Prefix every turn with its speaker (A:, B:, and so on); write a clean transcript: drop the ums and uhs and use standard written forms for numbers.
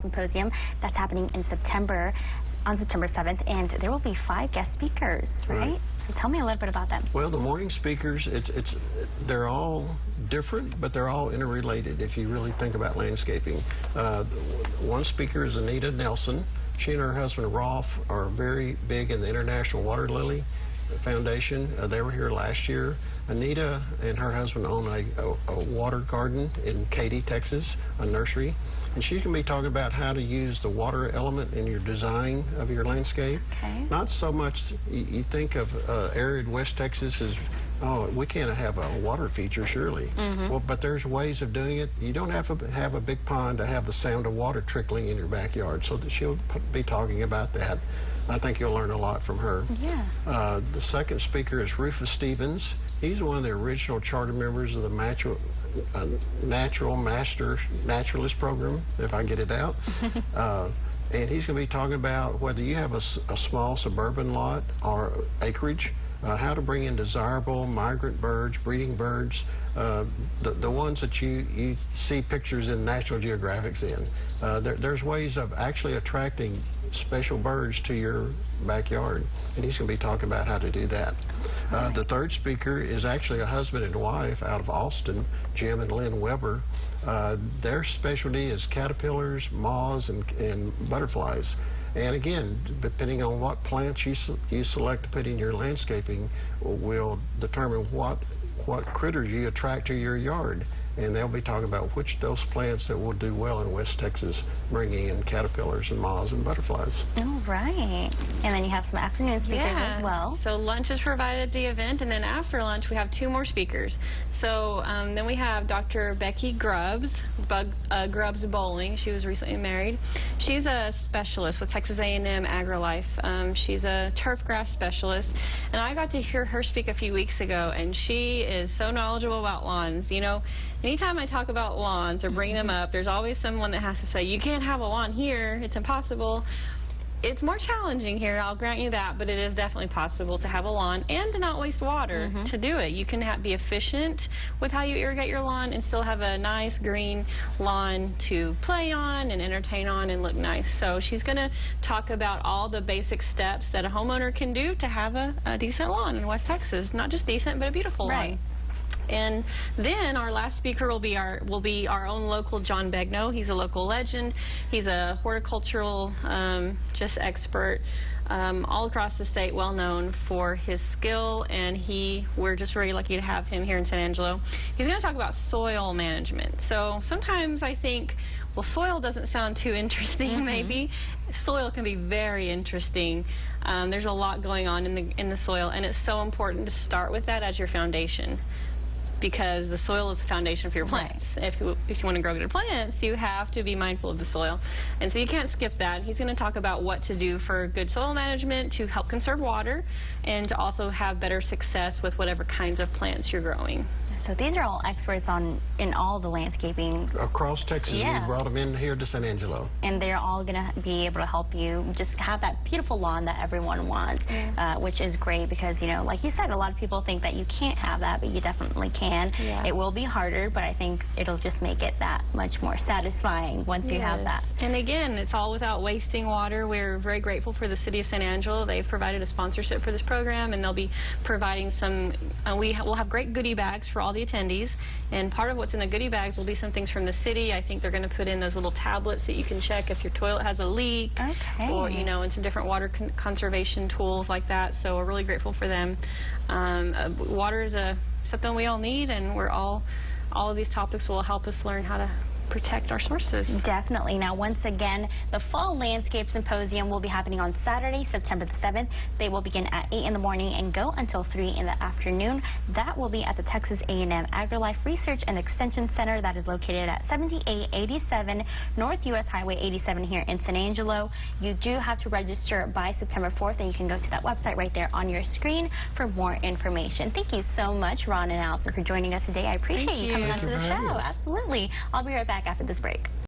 A: Symposium that's happening in September, on September 7th, and there will be 5 guest speakers, right? So tell me a little bit about them.
B: Well, the morning speakers, they're all different, but they're all interrelated if you really think about landscaping. One speaker is Anita Nelson. She and her husband Rolf are very big in the International Water Lily Foundation. They were here last year. Anita and her husband own a water garden in Katy, Texas, a nursery. And she's going to be talking about how to use the water element in your design of your landscape.
A: Okay.
B: Not so much, you think of arid West Texas as, oh, we can't have a water feature, surely. Well, but there's ways of doing it. You don't have to have a big pond to have the sound of water trickling in your backyard. So she'll be talking about that. I think you'll learn a lot from her.
A: Yeah.
B: The second speaker is Rufus Stevens. He's one of the original charter members of the Natural Master Naturalist Program, if I get it out. And he's going to be talking about whether you have a small suburban lot or acreage, how to bring in desirable migrant birds, breeding birds, the ones that you see pictures in National Geographic's in. There's ways of actually attracting special birds to your backyard, and he's going to be talking about how to do that. The third speaker is actually a husband and wife out of Austin, Jim and Lynn Weber. Their specialty is caterpillars, moths, and butterflies. And again, depending on what plants you select to put in your landscaping will determine what critters you attract to your yard. And they'll be talking about which of those plants that will do well in West Texas, bringing in caterpillars and moths and butterflies.
A: All right. And then you have some afternoon speakers as well.
C: So lunch is provided at the event, and then after lunch we have 2 more speakers. So then we have Dr. Becky Grubbs, Grubbs Bowling. She was recently married. She's a specialist with Texas A&M AgriLife. She's a turf grass specialist, and I got to hear her speak a few weeks ago, and she is so knowledgeable about lawns. You know, anytime I talk about lawns or bring them up, there's always someone that has to say, you can't have a lawn here, it's impossible. It's more challenging here, I'll grant you that, but it is definitely possible to have a lawn and to not waste water to do it. You can be efficient with how you irrigate your lawn and still have a nice green lawn to play on and entertain on and look nice. So she's going to talk about all the basic steps that a homeowner can do to have a decent lawn in West Texas. Not just decent, but a beautiful lawn. And then our last speaker will be our own local John Begno. He's a local legend. He's a horticultural just expert all across the state, well known for his skill, and we're just very lucky to have him here in San Angelo. He's going to talk about soil management. So sometimes I think, well, soil doesn't sound too interesting. Maybe soil can be very interesting. There's a lot going on in the soil, and it's so important to start with that as your foundation, because the soil is the foundation for your plants. If you want to grow good plants, you have to be mindful of the soil. And so you can't skip that. He's going to talk about what to do for good soil management to help conserve water and to also have better success with whatever kinds of plants you're growing.
A: So these are all experts in all the landscaping.
B: Across Texas, we brought them in here to San Angelo.
A: And they're all going to be able to help you just have that beautiful lawn that everyone wants, which is great because, you know, like you said, a lot of people think that you can't have that, but you definitely can. It will be harder, but I think it'll just make it that much more satisfying once you have that.
C: And again, it's all without wasting water. We're very grateful for the City of San Angelo. They've provided a sponsorship for this program, and they'll be providing some, we'll have great goodie bags for all the attendees, and part of what's in the goodie bags will be some things from the city. I think they're going to put in those little tablets that you can check if your toilet has a leak, or, you know, and some different water conservation tools like that. So we're really grateful for them. Water is something we all need, and all of these topics will help us learn how to protect our sources.
A: Definitely. Now, once again, the Fall Landscape Symposium will be happening on Saturday, September the 7th. They will begin at 8 in the morning and go until 3 in the afternoon. That will be at the Texas A&M AgriLife Research and Extension Center that is located at 7887 North US Highway 87 here in San Angelo. You do have to register by September 4th, and you can go to that website right there on your screen for more information. Thank you so much, Ron and Allison, for joining us today. I appreciate you coming onto the show. Absolutely. I'll be right back after this break.